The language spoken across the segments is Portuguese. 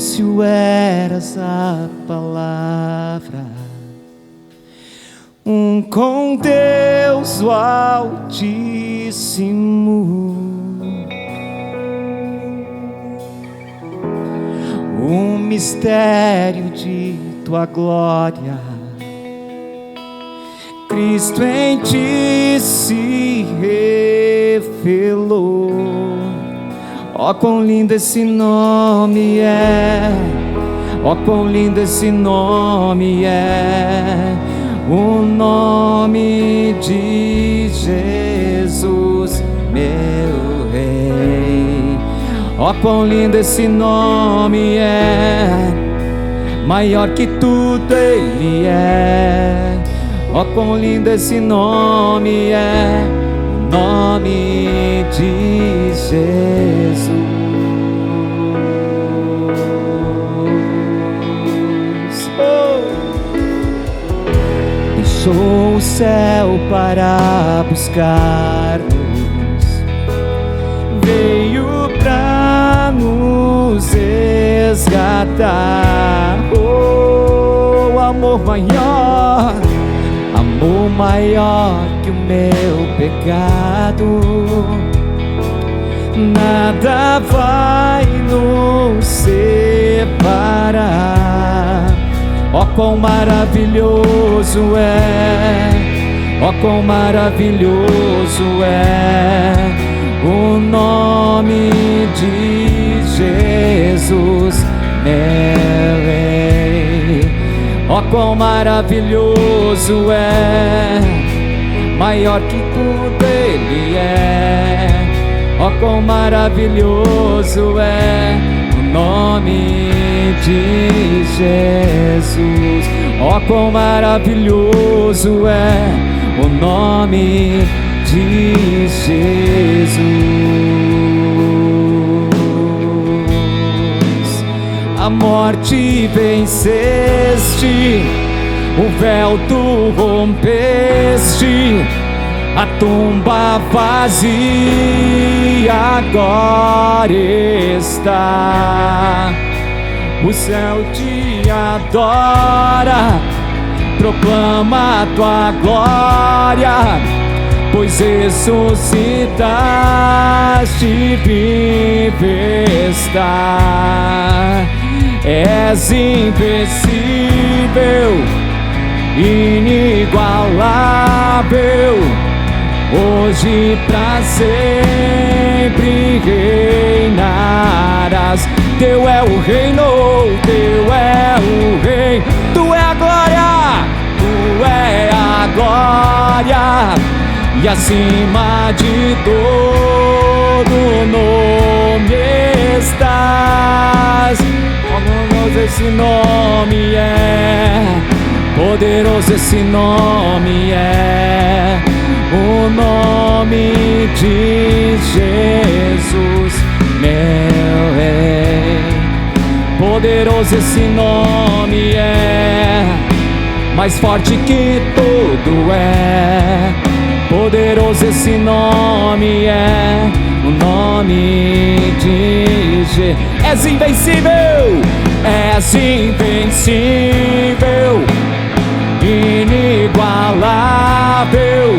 início eras a palavra, com Deus o Altíssimo, o mistério de tua glória, Cristo em ti se revelou. Ó, quão lindo esse nome é, ó, quão lindo esse nome é, o nome de Jesus, meu Rei. Ó, quão lindo esse nome é, maior que tudo Ele é. Ó, quão lindo esse nome é, o nome de Jesus. Deixou o céu para buscar-nos, veio pra nos resgatar. Oh, amor maior que o meu pecado, nada vai nos separar. Ó, quão maravilhoso é, ó, quão maravilhoso é o nome de Jesus, meu Rei. Ó, quão maravilhoso é, maior que tudo Ele é. Ó, quão maravilhoso é o nome de Jesus. Ó, quão maravilhoso é o nome de Jesus. A morte venceste, o véu tu rompeste, a tumba vazia agora está. O céu te adora, proclama a tua glória, pois ressuscitaste, vive está. És invencível, inigualável, hoje pra sempre reinarás. Teu é o reino, teu é o reino, tu é a glória, tu é a glória, e acima de todo nome estás. Poderoso esse nome é, poderoso esse nome é, o nome de Jesus, meu Rei. Poderoso esse nome é, mais forte que tudo é. Poderoso esse nome é, o nome de Jesus. És invencível, és invencível, inigualável,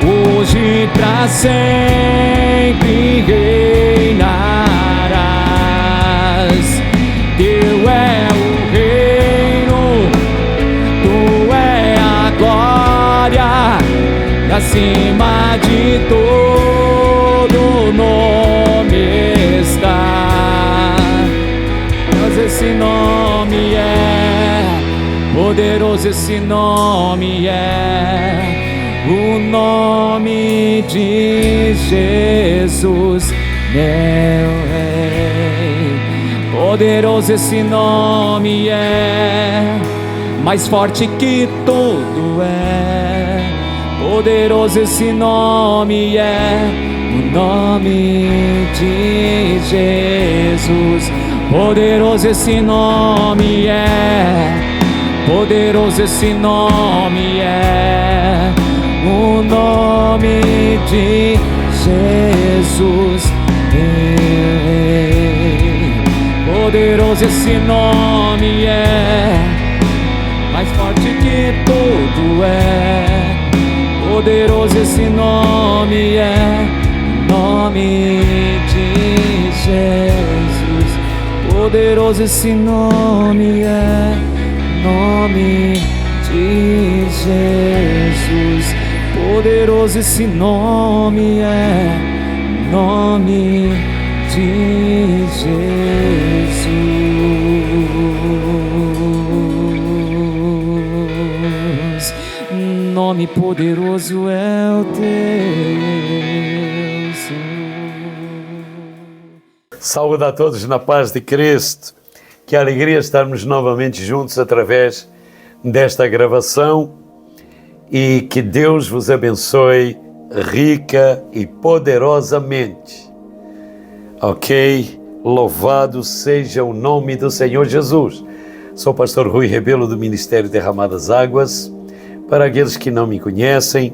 hoje pra sempre reinarás. Teu é o reino, tu é a glória, e acima de todo nome está. Mas esse nome é, poderoso esse nome é, o nome de Jesus, meu Rei. Poderoso esse nome é, mais forte que tudo é. Poderoso esse nome é, o nome de Jesus. Poderoso esse nome é, poderoso esse nome é, o nome de Jesus, meu Rei. poderoso esse nome é, mais forte que tudo é. Poderoso esse nome é, nome de Jesus. Poderoso esse nome é, nome de Jesus. Poderoso esse nome é, nome de Jesus. Nome poderoso é o teu, Senhor. Saúde a todos na paz de Cristo. Que alegria estarmos novamente juntos através desta gravação e que Deus vos abençoe rica e poderosamente. Ok? Louvado seja o nome do Senhor Jesus. Sou o pastor Rui Rebelo do Ministério Derramadas Águas. Para aqueles que não me conhecem,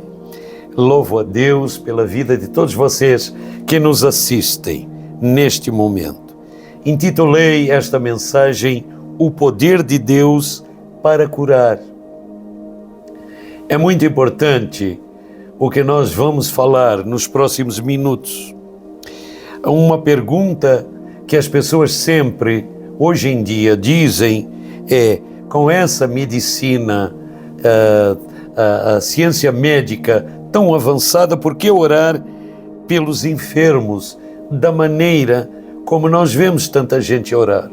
louvo a Deus pela vida de todos vocês que nos assistem neste momento. Intitulei esta mensagem O Poder de Deus para Curar. É muito importante o que nós vamos falar nos próximos minutos. Uma pergunta que as pessoas sempre, hoje em dia, dizem é: com essa medicina, a ciência médica tão avançada, por que orar pelos enfermos da maneira como nós vemos tanta gente orar?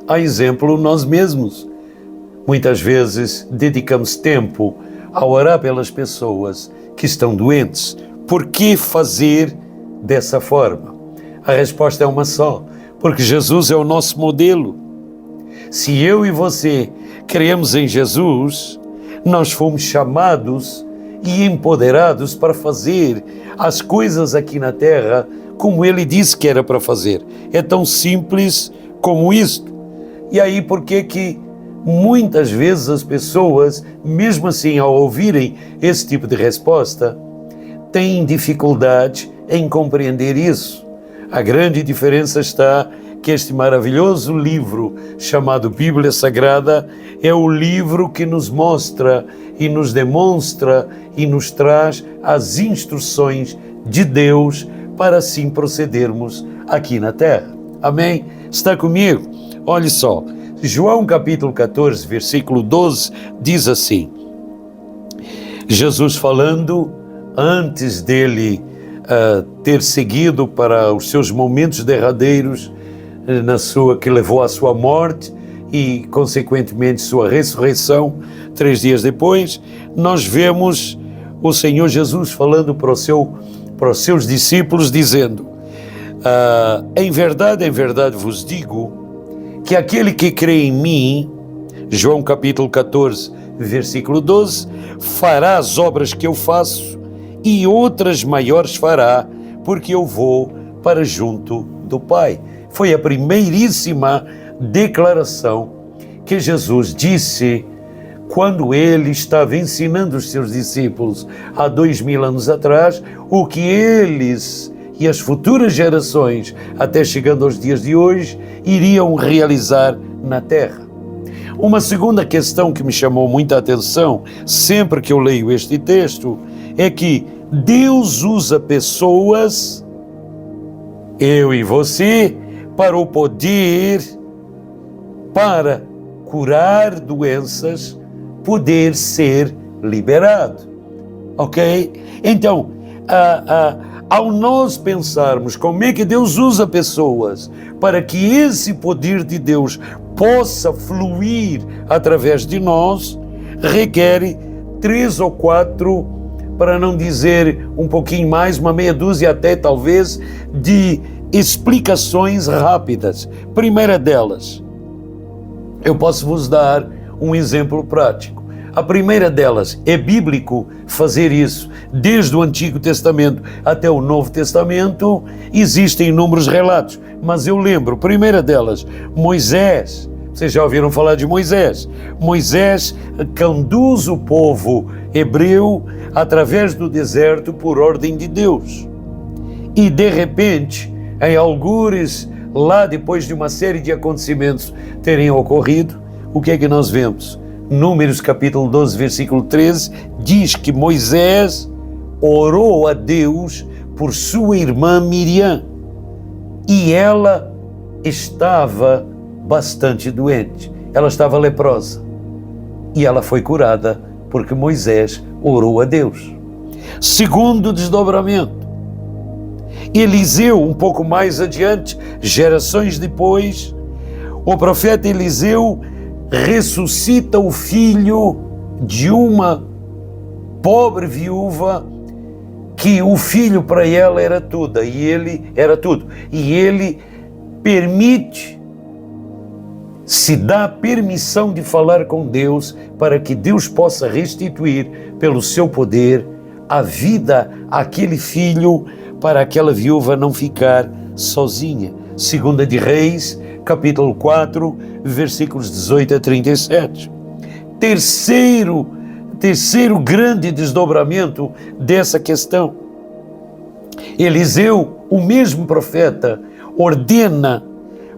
A exemplo, nós mesmos. Muitas vezes dedicamos tempo a orar pelas pessoas que estão doentes. Por que fazer dessa forma? A resposta é uma só: porque Jesus é o nosso modelo. Se eu e você cremos em Jesus, nós fomos chamados e empoderados para fazer as coisas aqui na terra como Ele disse que era para fazer. É tão simples como isto. E aí, por que muitas vezes as pessoas, mesmo assim, ao ouvirem esse tipo de resposta, têm dificuldade em compreender isso? A grande diferença está que este maravilhoso livro chamado Bíblia Sagrada é o livro que nos mostra e nos demonstra e nos traz as instruções de Deus para assim procedermos aqui na terra. Amém? Está comigo? Olhe só, João capítulo 14, versículo 12, diz assim: Jesus falando antes dele ter seguido para os seus momentos derradeiros, que levou à sua morte e, consequentemente, sua ressurreição 3 dias depois, nós vemos o Senhor Jesus falando para os seus discípulos, dizendo: em verdade vos digo, que aquele que crê em mim, João capítulo 14, versículo 12, fará as obras que eu faço e outras maiores fará, porque eu vou para junto do Pai. Foi a primeiríssima declaração que Jesus disse quando ele estava ensinando os seus discípulos há 2000 anos atrás, o que eles e as futuras gerações, até chegando aos dias de hoje, iriam realizar na terra. Uma segunda questão que me chamou muita atenção, sempre que eu leio este texto, é que Deus usa pessoas, eu e você, para o poder, para curar doenças, poder ser liberado. Ok? Então, ao nós pensarmos como é que Deus usa pessoas para que esse poder de Deus possa fluir através de nós, requer 3 ou 4, para não dizer um pouquinho mais, uma meia dúzia até talvez, de explicações rápidas. Primeira delas, eu posso vos dar um exemplo prático. A primeira delas, é bíblico fazer isso. Desde o Antigo Testamento até o Novo Testamento, existem inúmeros relatos. Mas eu lembro, primeira delas, Moisés. Vocês já ouviram falar de Moisés? Moisés conduz o povo hebreu através do deserto por ordem de Deus. E de repente, em algures lá depois de uma série de acontecimentos terem ocorrido, o que é que nós vemos? Números capítulo 12, versículo 13, diz que Moisés orou a Deus por sua irmã Miriam, e ela estava bastante doente, ela estava leprosa, e ela foi curada porque Moisés orou a Deus. Segundo desdobramento, Eliseu, um pouco mais adiante, gerações depois, o profeta Eliseu ressuscita o filho de uma pobre viúva, que o filho para ela era tudo, e ele se dá permissão de falar com Deus para que Deus possa restituir pelo seu poder a vida àquele filho, para aquela viúva não ficar sozinha. Segunda de Reis, capítulo 4, versículos 18 a 37. Terceiro grande desdobramento dessa questão. Eliseu, o mesmo profeta, ordena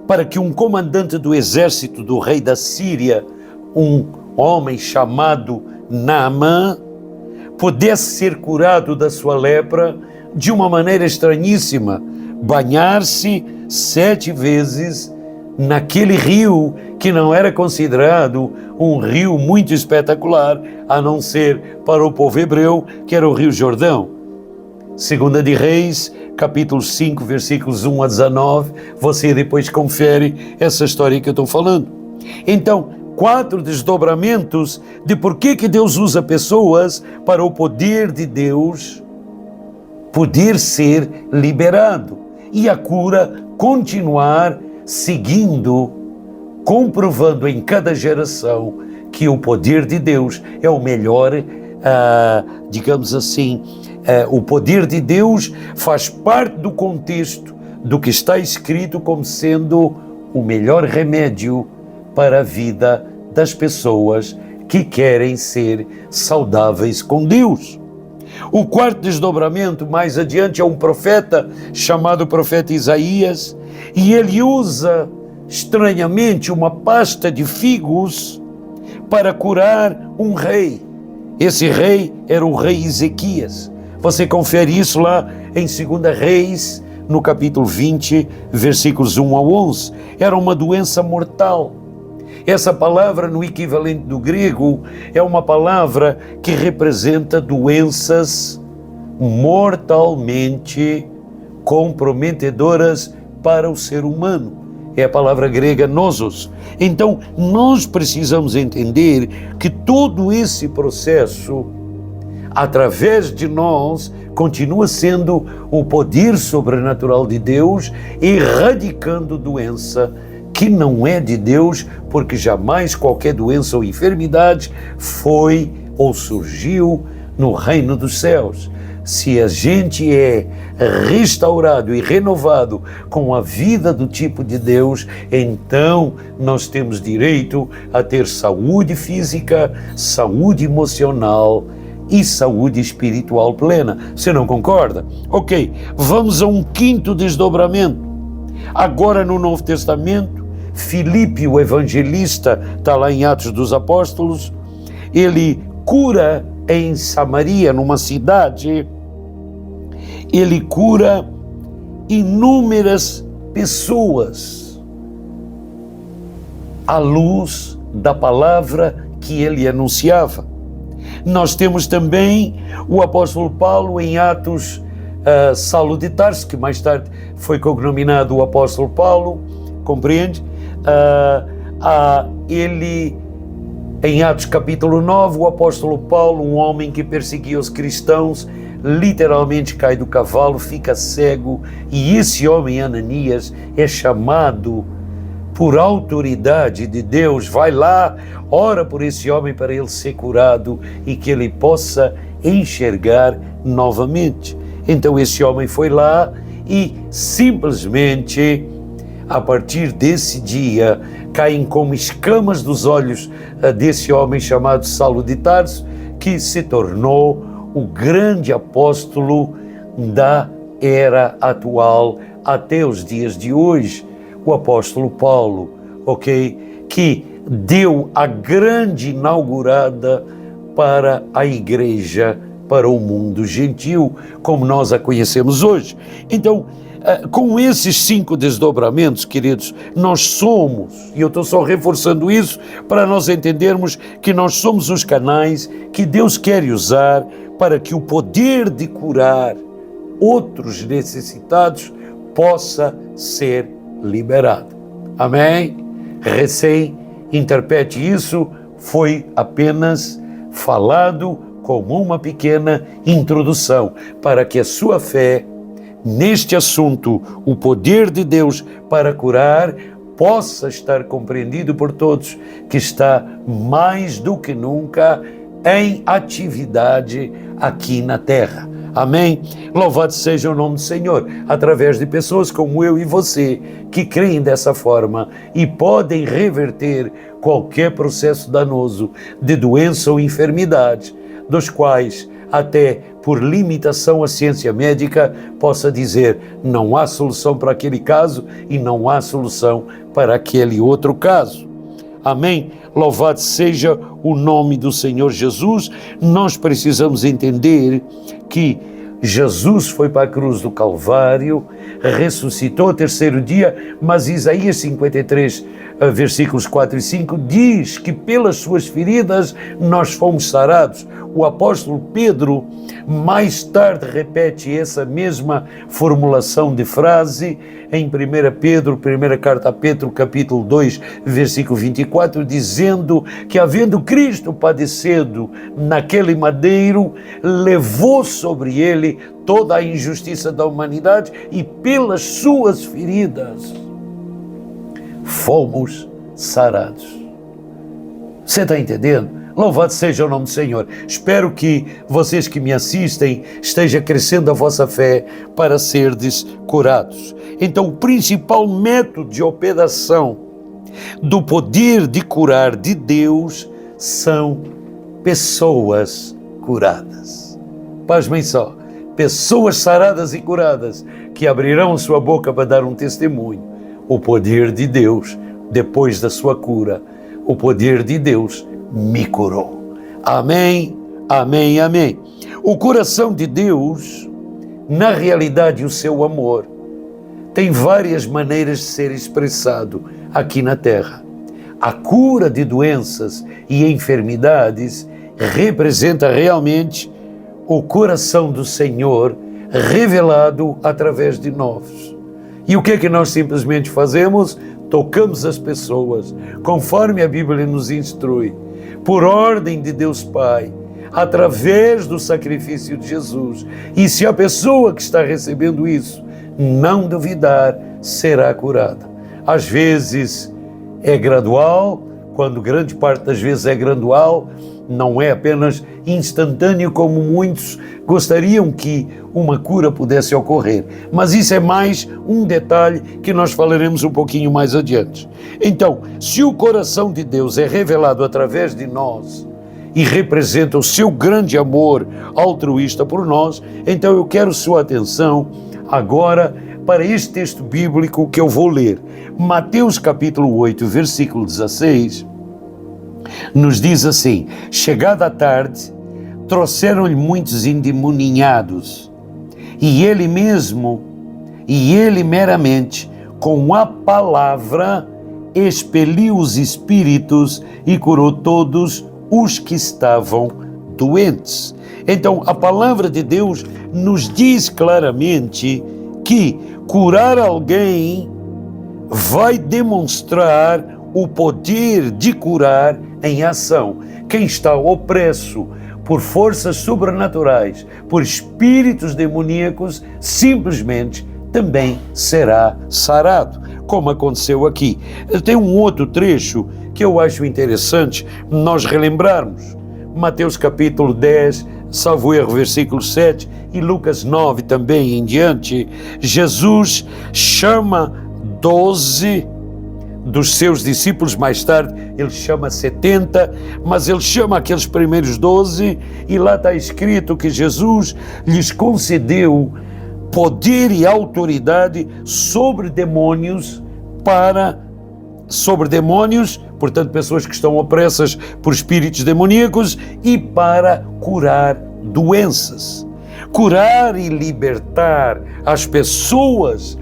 para que um comandante do exército do rei da Síria, um homem chamado Naamã, pudesse ser curado da sua lepra de uma maneira estranhíssima, banhar-se 7 vezes naquele rio que não era considerado um rio muito espetacular, a não ser para o povo hebreu, que era o Rio Jordão. Segunda de Reis, capítulo 5, versículos 1 a 19, você depois confere essa história que eu estou falando. Então, 4 desdobramentos de por que Deus usa pessoas para o poder de Deus poder ser liberado e a cura continuar seguindo, comprovando em cada geração que o poder de Deus é o melhor, digamos assim, o poder de Deus faz parte do contexto do que está escrito como sendo o melhor remédio para a vida das pessoas que querem ser saudáveis com Deus. O 4º desdobramento, mais adiante, é um profeta chamado profeta Isaías, e ele usa, estranhamente, uma pasta de figos para curar um rei. Esse rei era o rei Ezequias. Você confere isso lá em 2 Reis, no capítulo 20, versículos 1 ao 11. Era uma doença mortal. Essa palavra, no equivalente do grego, é uma palavra que representa doenças mortalmente comprometedoras para o ser humano. É a palavra grega nosos. Então, nós precisamos entender que todo esse processo, através de nós, continua sendo o poder sobrenatural de Deus, erradicando doença que não é de Deus, porque jamais qualquer doença ou enfermidade foi ou surgiu no reino dos céus. Se a gente é restaurado e renovado com a vida do tipo de Deus, então nós temos direito a ter saúde física, saúde emocional e saúde espiritual plena. Você não concorda? Ok, vamos a um 5º desdobramento. Agora no Novo Testamento, Filipe, o evangelista, está lá em Atos dos Apóstolos, ele cura em Samaria, numa cidade, ele cura inúmeras pessoas à luz da palavra que ele anunciava. Nós temos também o apóstolo Paulo em Atos, Saulo de Tarso, que mais tarde foi cognominado o apóstolo Paulo, compreende? Ele, em Atos capítulo 9, o apóstolo Paulo, um homem que perseguia os cristãos, literalmente cai do cavalo, fica cego, e esse homem, Ananias, é chamado por autoridade de Deus, vai lá, ora por esse homem para ele ser curado e que ele possa enxergar novamente. Então esse homem foi lá e simplesmente, a partir desse dia, caem como escamas dos olhos desse homem chamado Saulo de Tarso, que se tornou o grande apóstolo da era atual até os dias de hoje. o apóstolo Paulo, ok? Que deu a grande inaugurada para a igreja, para o mundo gentil, como nós a conhecemos hoje. Então, com esses 5 desdobramentos, queridos, nós somos, e eu estou só reforçando isso para nós entendermos que nós somos os canais que Deus quer usar para que o poder de curar outros necessitados possa ser liberado. Amém? Interprete isso, foi apenas falado como uma pequena introdução para que a sua fé neste assunto, o poder de Deus para curar, possa estar compreendido por todos, que está mais do que nunca em atividade aqui na terra. Amém? Louvado seja o nome do Senhor, através de pessoas como eu e você, que creem dessa forma e podem reverter qualquer processo danoso de doença ou enfermidade, dos quais até por limitação a ciência médica possa dizer não há solução para aquele caso e não há solução para aquele outro caso. Amém? Louvado seja o nome do Senhor Jesus. Nós precisamos entender que Jesus foi para a cruz do Calvário, ressuscitou ao terceiro dia, mas Isaías 53, versículos 4 e 5, diz que pelas suas feridas nós fomos sarados. O apóstolo Pedro mais tarde repete essa mesma formulação de frase em 1 Pedro, primeira carta a Pedro, capítulo 2, versículo 24, dizendo que havendo Cristo padecido naquele madeiro, levou sobre ele toda a injustiça da humanidade e pelas suas feridas fomos sarados. Você está entendendo? Louvado seja o nome do Senhor. Espero que vocês que me assistem esteja crescendo a vossa fé para serdes curados. Então, o principal método de operação do poder de curar de Deus são pessoas curadas. Pasmem só, pessoas saradas e curadas que abrirão sua boca para dar um testemunho. O poder de Deus, depois da sua cura, o poder de Deus me curou. Amém, amém, amém. O coração de Deus, na realidade, o seu amor, tem várias maneiras de ser expressado aqui na terra. A cura de doenças e enfermidades representa realmente o coração do Senhor revelado através de nós. E o que é que nós simplesmente fazemos? Tocamos as pessoas, conforme a Bíblia nos instrui, por ordem de Deus Pai, através do sacrifício de Jesus. E se a pessoa que está recebendo isso não duvidar, será curada. Às vezes é gradual, quando grande parte das vezes é gradual, não é apenas instantâneo como muitos gostariam que uma cura pudesse ocorrer. Mas isso é mais um detalhe que nós falaremos um pouquinho mais adiante. Então, se o coração de Deus é revelado através de nós e representa o seu grande amor altruísta por nós, então eu quero sua atenção agora para este texto bíblico que eu vou ler. Mateus capítulo 8, versículo 16, nos diz assim: chegada a tarde, trouxeram-lhe muitos endemoniados, e ele meramente, com a palavra, expeliu os espíritos e curou todos os que estavam doentes. Então, a palavra de Deus nos diz claramente que curar alguém vai demonstrar o poder de curar em ação. Quem está opresso por forças sobrenaturais, por espíritos demoníacos, simplesmente também será sarado, como aconteceu aqui. Tem um outro trecho que eu acho interessante nós relembrarmos. Mateus capítulo 10, salvo erro, versículo 7, e Lucas 9 também em diante. Jesus chama 12 dos seus discípulos, mais tarde ele chama 70, mas ele chama aqueles primeiros 12, e lá está escrito que Jesus lhes concedeu poder e autoridade sobre demônios sobre demônios, portanto pessoas que estão opressas por espíritos demoníacos, e para curar doenças. Curar e libertar as pessoas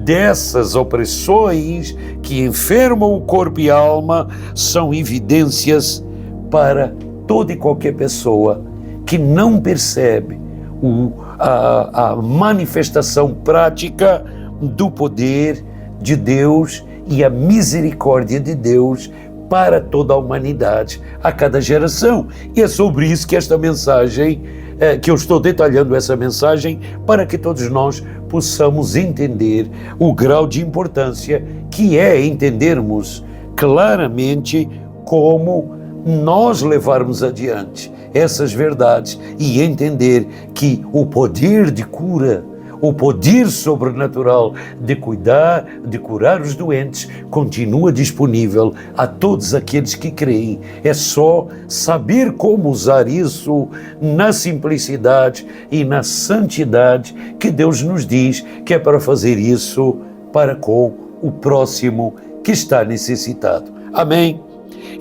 dessas opressões que enfermam o corpo e a alma são evidências para toda e qualquer pessoa que não percebe a manifestação prática do poder de Deus e a misericórdia de Deus para toda a humanidade, a cada geração. E é sobre isso que esta mensagem, que eu estou detalhando essa mensagem, para que todos nós possamos entender o grau de importância que é entendermos claramente como nós levarmos adiante essas verdades e entender que o poder de cura, o poder sobrenatural de curar os doentes continua disponível a todos aqueles que creem. É só saber como usar isso na simplicidade e na santidade que Deus nos diz que é para fazer isso para com o próximo que está necessitado. Amém?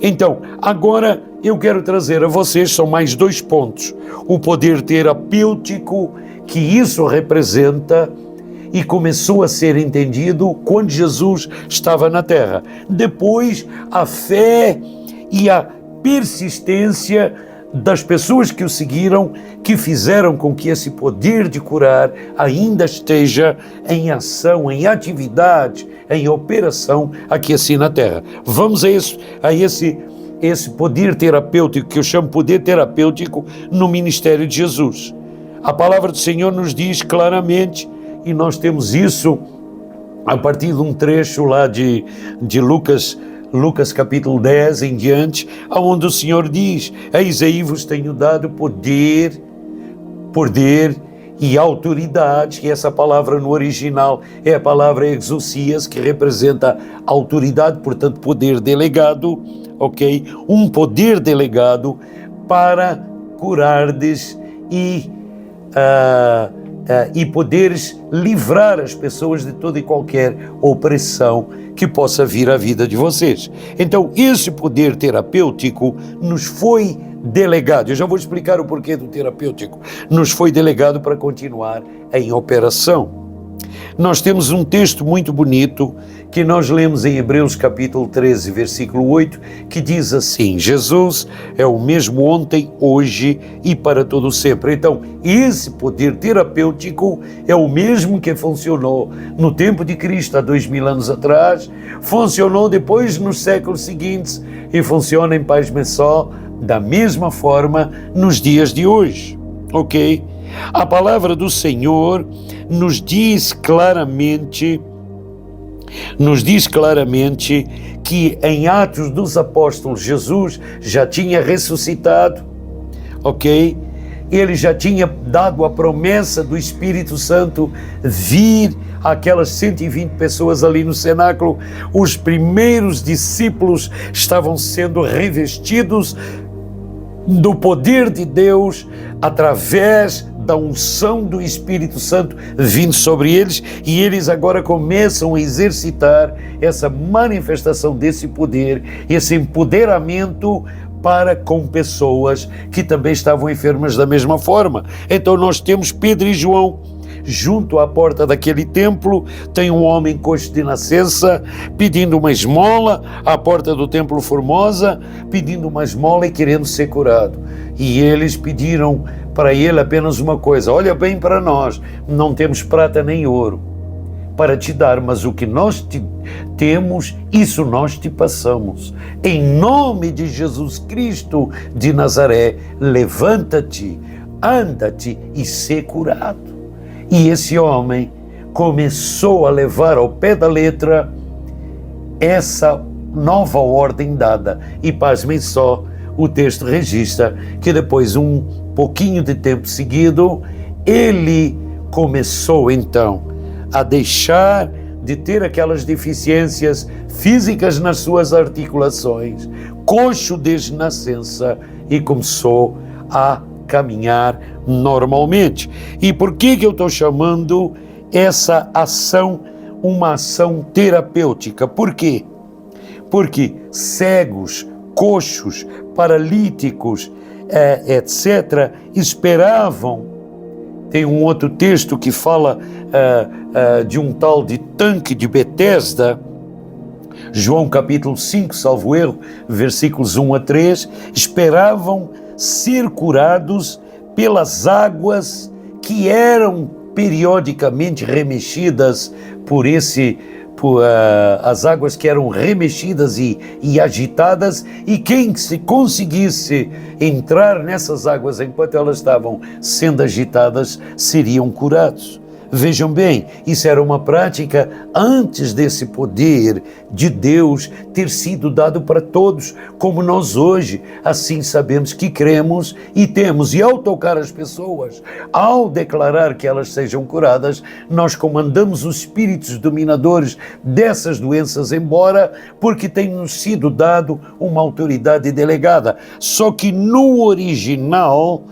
Então, agora eu quero trazer a vocês, são mais 2 pontos. O poder terapêutico que isso representa e começou a ser entendido quando Jesus estava na Terra. Depois, a fé e a persistência das pessoas que o seguiram, que fizeram com que esse poder de curar ainda esteja em ação, em atividade, em operação aqui assim na Terra. Vamos a esse poder terapêutico, que eu chamo poder terapêutico no ministério de Jesus. A palavra do Senhor nos diz claramente, e nós temos isso a partir de um trecho lá de Lucas capítulo 10 em diante, onde o Senhor diz: eis aí vos tenho dado poder e autoridade, e essa palavra no original é a palavra exousias, que representa autoridade, portanto poder delegado, ok? Um poder delegado para curardes e poderes livrar as pessoas de toda e qualquer opressão que possa vir à vida de vocês. Então, esse poder terapêutico nos foi delegado. Eu já vou explicar o porquê do terapêutico. Nos foi delegado para continuar em operação. Nós temos um texto muito bonito que nós lemos em Hebreus capítulo 13, versículo 8, que diz assim: Jesus é o mesmo ontem, hoje e para todo sempre. Então, esse poder terapêutico é o mesmo que funcionou no tempo de Cristo, há 2000 anos atrás, funcionou depois nos séculos seguintes e funciona, em pasmem só, da mesma forma nos dias de hoje, ok? A palavra do Senhor nos diz claramente que em Atos dos Apóstolos Jesus já tinha ressuscitado, ok? Ele já tinha dado a promessa do Espírito Santo vir àquelas 120 pessoas ali no cenáculo. Os primeiros discípulos estavam sendo revestidos do poder de Deus através da unção do Espírito Santo vindo sobre eles, e eles agora começam a exercitar essa manifestação desse poder, esse empoderamento para com pessoas que também estavam enfermas da mesma forma. Então nós temos Pedro e João. Junto à porta daquele templo tem um homem coxo de nascença pedindo uma esmola, à porta do templo Formosa, pedindo uma esmola e querendo ser curado. E eles pediram para ele apenas uma coisa: olha bem para nós, não temos prata nem ouro para te dar, mas o que nós temos, isso nós te passamos. Em nome de Jesus Cristo de Nazaré, levanta-te, anda-te e sê curado. E esse homem começou a levar ao pé da letra essa nova ordem dada. E pasmem só, o texto registra que depois, um pouquinho de tempo seguido, ele começou então a deixar de ter aquelas deficiências físicas nas suas articulações, coxo desde nascença, e começou a caminhar normalmente. E por que eu estou chamando essa ação uma ação terapêutica. Por quê? Porque cegos, coxos, paralíticos, etc., esperavam. Tem um outro texto que fala de um tal de tanque de Betesda, João capítulo 5, salvo erro, versículos 1 a 3, esperavam ser curados pelas águas que eram periodicamente remexidas as águas que eram remexidas e agitadas, e quem se conseguisse entrar nessas águas enquanto elas estavam sendo agitadas seriam curados. Vejam bem, isso era uma prática antes desse poder de Deus ter sido dado para todos, como nós hoje, assim sabemos que cremos e temos. E ao tocar as pessoas, ao declarar que elas sejam curadas, nós comandamos os espíritos dominadores dessas doenças embora, porque tem-nos sido dado uma autoridade delegada. Só que no original,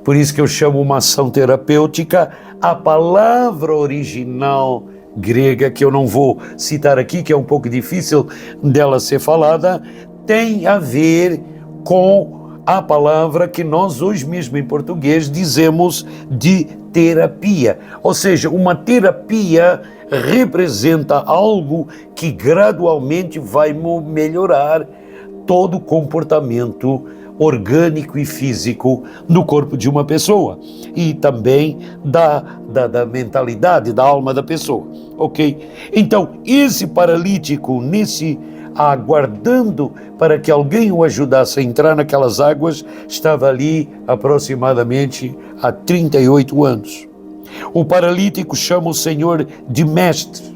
por isso que eu chamo uma ação terapêutica, a palavra original grega, que eu não vou citar aqui, que é um pouco difícil dela ser falada, tem a ver com a palavra que nós hoje mesmo em português dizemos de terapia. Ou seja, uma terapia representa algo que gradualmente vai melhorar todo o comportamento orgânico e físico no corpo de uma pessoa e também da mentalidade, da alma da pessoa, ok? Então, esse paralítico, aguardando para que alguém o ajudasse a entrar naquelas águas, estava ali aproximadamente há 38 anos. O paralítico chama o Senhor de mestre.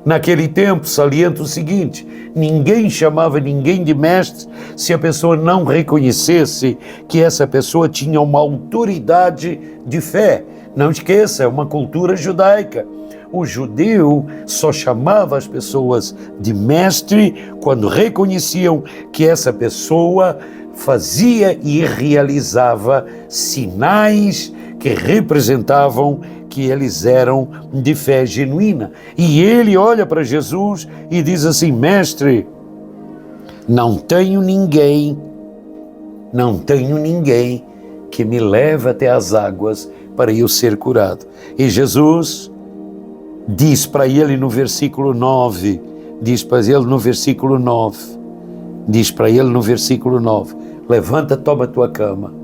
Naquele tempo, saliento o seguinte: ninguém chamava ninguém de mestre se a pessoa não reconhecesse que essa pessoa tinha uma autoridade de fé. Não esqueça, é uma cultura judaica. O judeu só chamava as pessoas de mestre quando reconheciam que essa pessoa fazia e realizava sinais que representavam que eles eram de fé genuína. E ele olha para Jesus e diz assim: mestre, não tenho ninguém que me leve até as águas para eu ser curado. E Jesus diz para ele no versículo 9, levanta, toma tua cama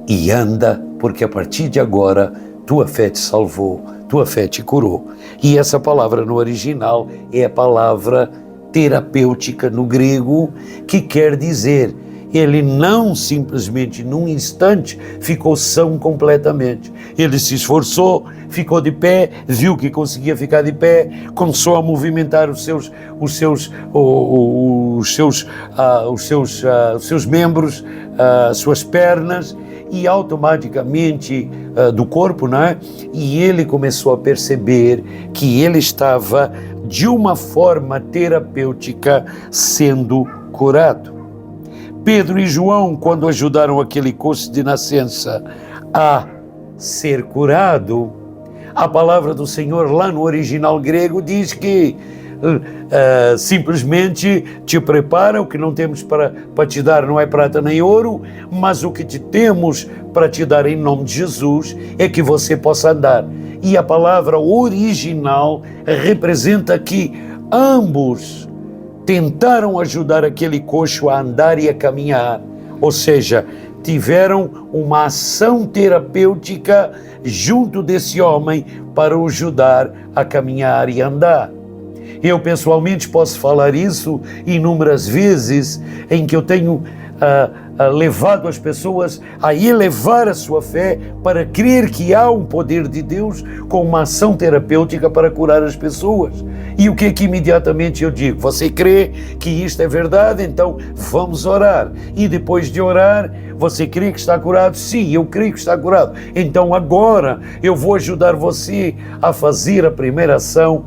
e anda, porque a partir de agora tua fé te salvou, tua fé te curou. E essa palavra no original é a palavra terapêutica no grego, que quer dizer, ele não simplesmente num instante ficou são completamente. Ele se esforçou, ficou de pé, viu que conseguia ficar de pé, começou a movimentar os seus membros, as suas pernas, e automaticamente do corpo, né? E ele começou a perceber que ele estava de uma forma terapêutica sendo curado. Pedro e João, quando ajudaram aquele coxo de nascença a ser curado, a palavra do Senhor lá no original grego diz que simplesmente te prepara, o que não temos para te dar não é prata nem ouro, mas o que te temos para te dar em nome de Jesus é que você possa andar. E a palavra original representa que ambos tentaram ajudar aquele coxo a andar e a caminhar, ou seja, tiveram uma ação terapêutica junto desse homem para o ajudar a caminhar e andar. Eu pessoalmente posso falar isso inúmeras vezes em que eu tenho levado as pessoas a elevar a sua fé para crer que há um poder de Deus com uma ação terapêutica para curar as pessoas. E o que é que imediatamente eu digo? Você crê que isto é verdade? Então vamos orar. E depois de orar, você crê que está curado? Sim, eu creio que está curado. Então agora eu vou ajudar você a fazer a primeira ação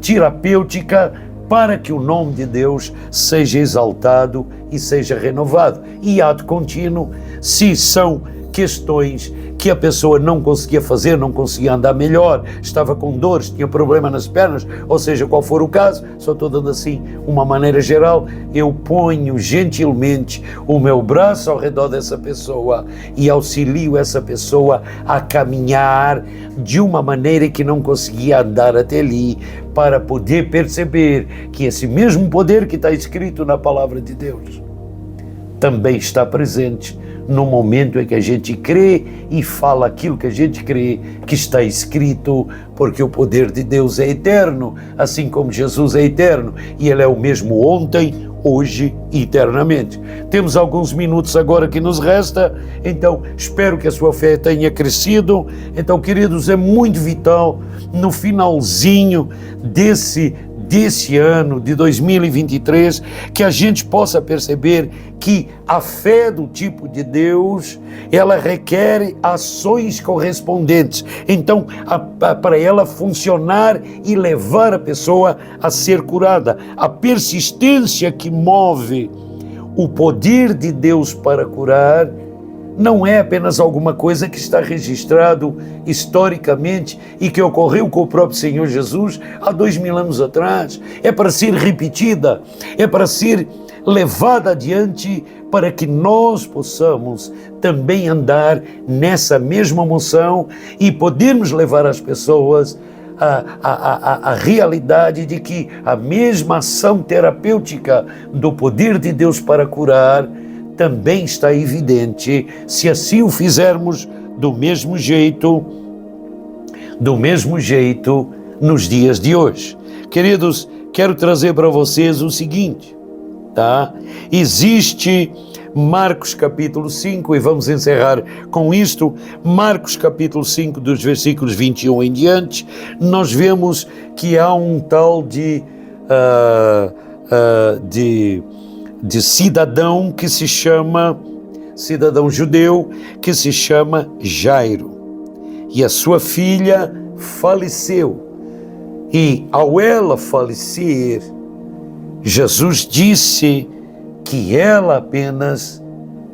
terapêutica para que o nome de Deus seja exaltado e seja renovado. E ato contínuo, se são questões que a pessoa não conseguia fazer, não conseguia andar melhor, estava com dores, tinha problema nas pernas, ou seja, qual for o caso, só estou dando assim uma maneira geral, eu ponho gentilmente o meu braço ao redor dessa pessoa e auxilio essa pessoa a caminhar de uma maneira que não conseguia andar até ali, para poder perceber que esse mesmo poder que está escrito na palavra de Deus também está presente no momento em que a gente crê e fala aquilo que a gente crê que está escrito, porque o poder de Deus é eterno, assim como Jesus é eterno, e Ele é o mesmo ontem, hoje e eternamente. Temos alguns minutos agora que nos resta, então espero que a sua fé tenha crescido. Então, queridos, é muito vital no finalzinho desse ano de 2023, que a gente possa perceber que a fé do tipo de Deus, ela requer ações correspondentes. Então, para ela funcionar e levar a pessoa a ser curada, a persistência que move o poder de Deus para curar, não é apenas alguma coisa que está registrado historicamente e que ocorreu com o próprio Senhor Jesus há 2000 anos atrás. É para ser repetida, é para ser levada adiante, para que nós possamos também andar nessa mesma moção e podermos levar as pessoas a realidade de que a mesma ação terapêutica do poder de Deus para curar também está evidente, se assim o fizermos do mesmo jeito nos dias de hoje. Queridos, quero trazer para vocês o seguinte, tá? Existe Marcos capítulo 5, e vamos encerrar com isto, Marcos capítulo 5, dos versículos 21 em diante, nós vemos que há um tal de cidadão que se chama, cidadão judeu, que se chama Jairo, e a sua filha faleceu, e ao ela falecer, Jesus disse que ela apenas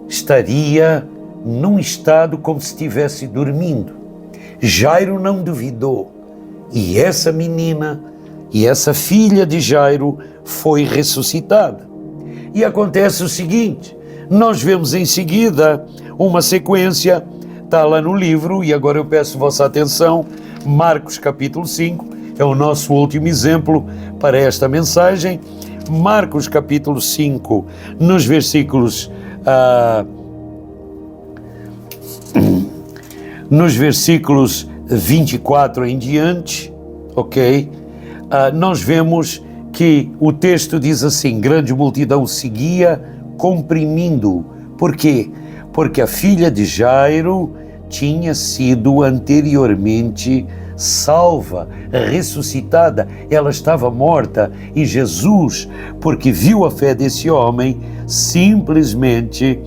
estaria num estado como se estivesse dormindo. Jairo não duvidou, e essa menina, e essa filha de Jairo foi ressuscitada. E acontece o seguinte, nós vemos em seguida uma sequência, está lá no livro, e agora eu peço vossa atenção, Marcos capítulo 5, é o nosso último exemplo para esta mensagem. Marcos capítulo 5, nos versículos 24 em diante, ok? Nós vemos que o texto diz assim, grande multidão seguia, comprimindo. Por quê? Porque a filha de Jairo tinha sido anteriormente salva, ressuscitada, ela estava morta, e Jesus, porque viu a fé desse homem, simplesmente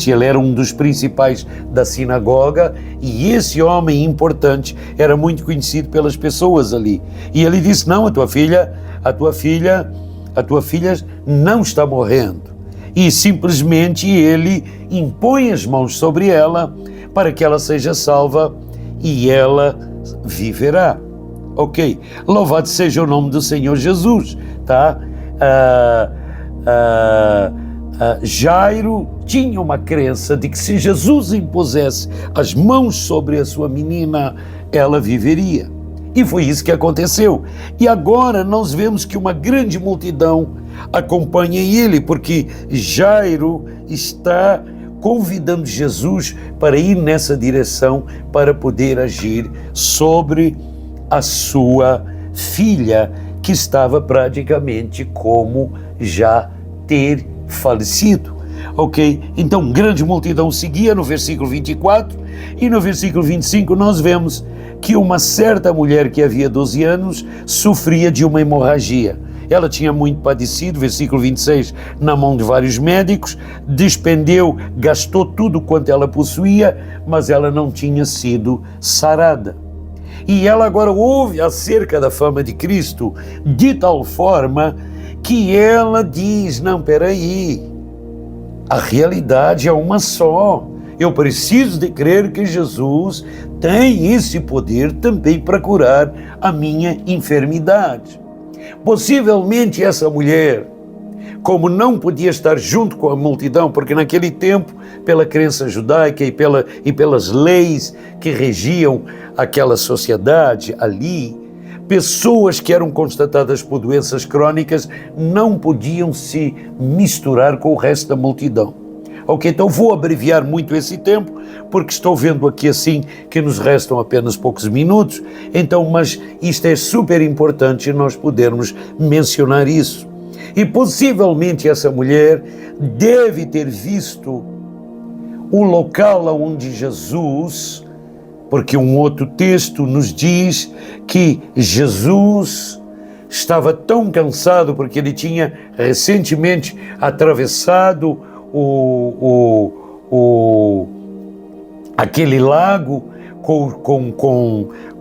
ele era um dos principais da sinagoga, e esse homem importante era muito conhecido pelas pessoas ali, e ele disse, não, a tua filha não está morrendo, e simplesmente ele impõe as mãos sobre ela, para que ela seja salva, e ela viverá. Ok, louvado seja o nome do Senhor Jesus, tá? Jairo tinha uma crença de que se Jesus impusesse as mãos sobre a sua menina, ela viveria. E foi isso que aconteceu. E agora nós vemos que uma grande multidão acompanha ele, porque Jairo está convidando Jesus para ir nessa direção, para poder agir sobre a sua filha, que estava praticamente como já ter falecido. Ok? Então, grande multidão seguia no versículo 24, e no versículo 25 nós vemos que uma certa mulher que havia 12 anos sofria de uma hemorragia. Ela tinha muito padecido, versículo 26, na mão de vários médicos, gastou tudo quanto ela possuía, mas ela não tinha sido sarada. E ela agora ouve acerca da fama de Cristo, de tal forma que ela diz, não, peraí, a realidade é uma só, eu preciso de crer que Jesus tem esse poder também para curar a minha enfermidade. Possivelmente essa mulher, como não podia estar junto com a multidão, porque naquele tempo, pela crença judaica e pelas leis que regiam aquela sociedade ali, pessoas que eram constatadas por doenças crônicas não podiam se misturar com o resto da multidão. Ok, então vou abreviar muito esse tempo, porque estou vendo aqui assim que nos restam apenas poucos minutos, então, mas isto é super importante nós podermos mencionar isso. E possivelmente essa mulher deve ter visto o local onde Jesus, porque um outro texto nos diz que Jesus estava tão cansado porque ele tinha recentemente atravessado aquele lago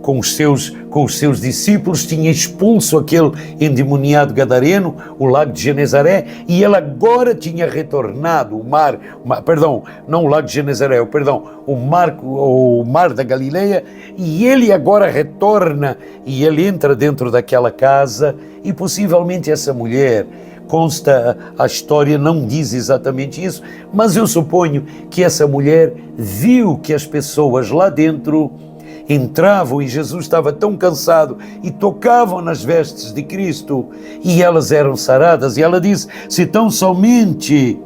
com os seus discípulos, tinha expulso aquele endemoniado gadareno, o lago de Genezaré, e ele agora tinha retornado o mar da Galileia, e ele agora retorna e ele entra dentro daquela casa, e possivelmente essa mulher, consta, a história não diz exatamente isso, mas eu suponho que essa mulher viu que as pessoas lá dentro entravam e Jesus estava tão cansado e tocavam nas vestes de Cristo e elas eram saradas, e ela disse: se tão somente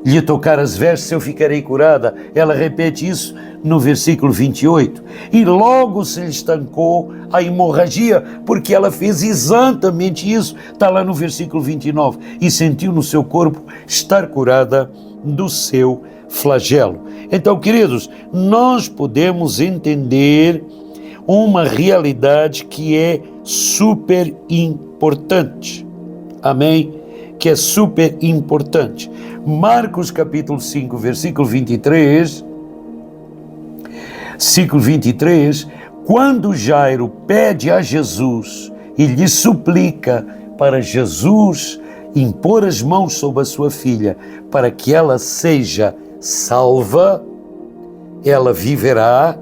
lhe tocar as vestes eu ficarei curada. Ela repete isso no versículo 28, e logo se lhe estancou a hemorragia, porque ela fez exatamente isso, está lá no versículo 29, e sentiu no seu corpo estar curada do seu flagelo. Então, queridos, nós podemos entender uma realidade que é super importante, amém? Que é super importante. Marcos capítulo 5, versículo 23, quando Jairo pede a Jesus e lhe suplica para Jesus impor as mãos sobre a sua filha para que ela seja salva, ela viverá,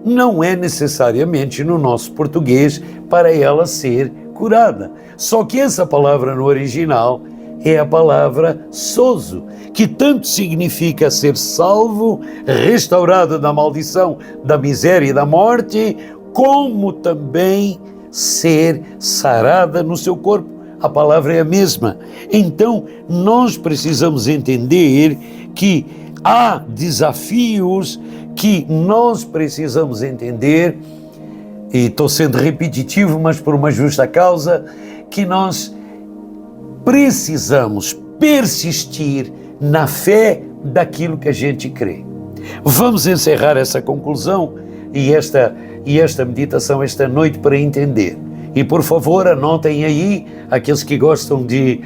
não é necessariamente no nosso português para ela ser curada. Só que essa palavra no original é a palavra sozo, que tanto significa ser salvo, restaurado da maldição, da miséria e da morte, como também ser sarada no seu corpo. A palavra é a mesma. Então, nós precisamos entender que há desafios que nós precisamos entender, e estou sendo repetitivo, mas por uma justa causa, que nós precisamos persistir na fé daquilo que a gente crê. Vamos encerrar essa conclusão e esta meditação esta noite para entender. E por favor, anotem aí, aqueles que gostam de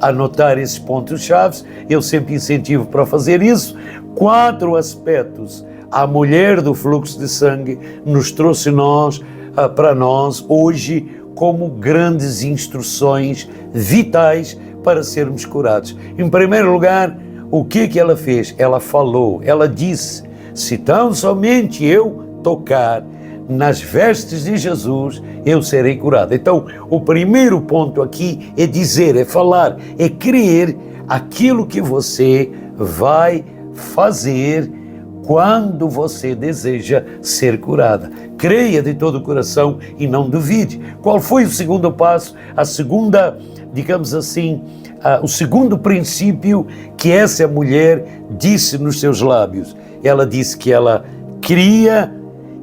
anotar esses pontos-chave, eu sempre incentivo para fazer isso. 4 aspectos a mulher do fluxo de sangue nos trouxe para nós hoje como grandes instruções vitais para sermos curados. Em primeiro lugar, o que ela fez? Ela falou, ela disse: se tão somente eu tocar nas vestes de Jesus, eu serei curado. Então, o primeiro ponto aqui é dizer, é falar, é crer aquilo que você vai fazer quando você deseja ser curada. Creia de todo o coração e não duvide. Qual foi o segundo passo? A segunda, digamos assim, o segundo princípio que essa mulher disse nos seus lábios. Ela disse que ela cria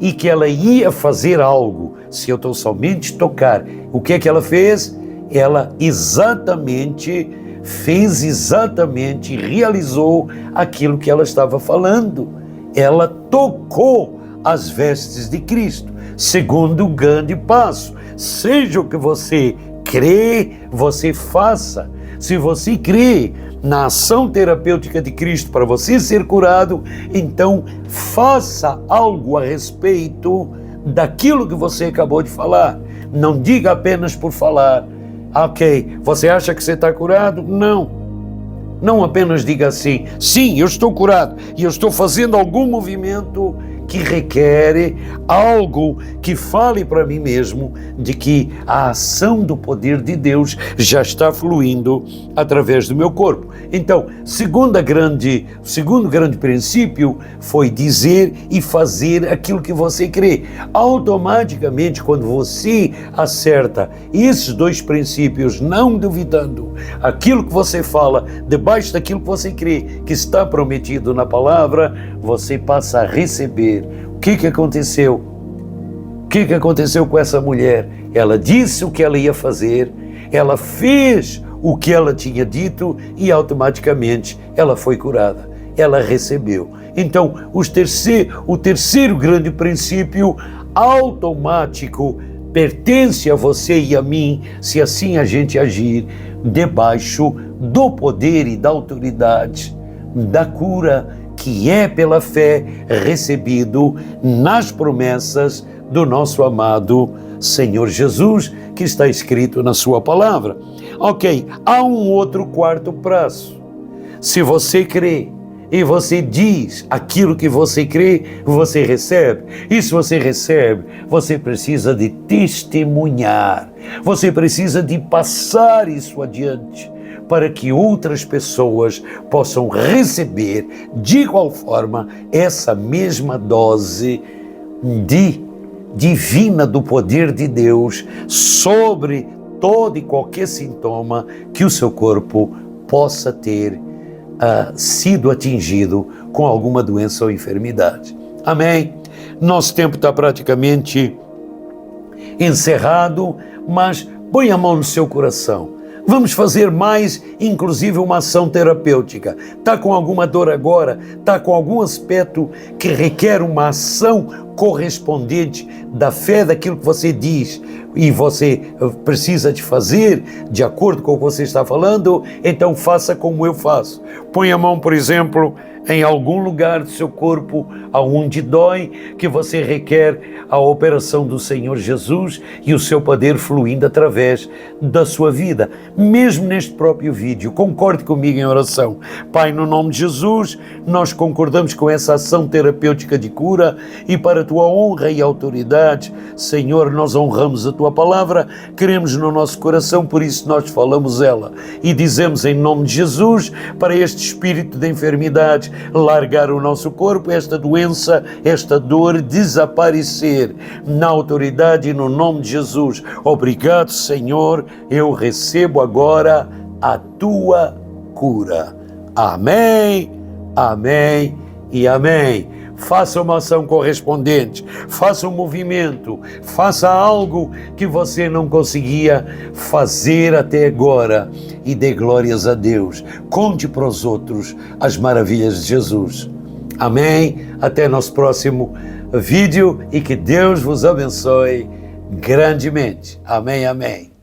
e que ela ia fazer algo, se eu estou somente tocar. O que é que ela fez? Ela realizou aquilo que ela estava falando. Ela tocou as vestes de Cristo. Segundo grande passo, seja o que você crê, você faça. Se você crê na ação terapêutica de Cristo para você ser curado, então faça algo a respeito daquilo que você acabou de falar. Não diga apenas por falar. Ok, você acha que você está curado? Não. Não apenas diga assim, sim, eu estou curado e eu estou fazendo algum movimento que requer algo que fale para mim mesmo de que a ação do poder de Deus já está fluindo através do meu corpo. Então, o segundo grande princípio foi dizer e fazer aquilo que você crê. Automaticamente, quando você acerta esses dois princípios, não duvidando, aquilo que você fala, debaixo daquilo que você crê, que está prometido na palavra, você passa a receber. O que aconteceu? O que aconteceu com essa mulher? Ela disse o que ela ia fazer, ela fez o que ela tinha dito e automaticamente ela foi curada. Ela recebeu. Então, o terceiro grande princípio automático pertence a você e a mim, se assim a gente agir debaixo do poder e da autoridade da cura que é pela fé recebido nas promessas do nosso amado Senhor Jesus, que está escrito na sua palavra. Ok, há um outro quarto passo. Se você crê e você diz aquilo que você crê, você recebe. E se você recebe, você precisa de testemunhar. Você precisa de passar isso adiante, para que outras pessoas possam receber de igual forma essa mesma dose divina do poder de Deus sobre todo e qualquer sintoma que o seu corpo possa ter sido atingido com alguma doença ou enfermidade. Amém? Nosso tempo está praticamente encerrado, mas põe a mão no seu coração. Vamos fazer mais, inclusive uma ação terapêutica. Está com alguma dor agora? Está com algum aspecto que requer uma ação correspondente da fé daquilo que você diz e você precisa de fazer de acordo com o que você está falando? Então faça como eu faço. Põe a mão, por exemplo, em algum lugar do seu corpo aonde dói, que você requer a operação do Senhor Jesus e o seu poder fluindo através da sua vida. Mesmo neste próprio vídeo, concorde comigo em oração. Pai, no nome de Jesus, nós concordamos com essa ação terapêutica de cura e para a tua honra e autoridade, Senhor, nós honramos a tua palavra, queremos no nosso coração, por isso nós falamos ela e dizemos em nome de Jesus, para este espírito de enfermidade largar o nosso corpo, esta doença, esta dor desaparecer na autoridade e no nome de Jesus. Obrigado, Senhor, eu recebo agora a tua cura. Amém, amém e amém. Faça uma ação correspondente, faça um movimento, faça algo que você não conseguia fazer até agora e dê glórias a Deus. Conte para os outros as maravilhas de Jesus. Amém? Até nosso próximo vídeo e que Deus vos abençoe grandemente. Amém, amém.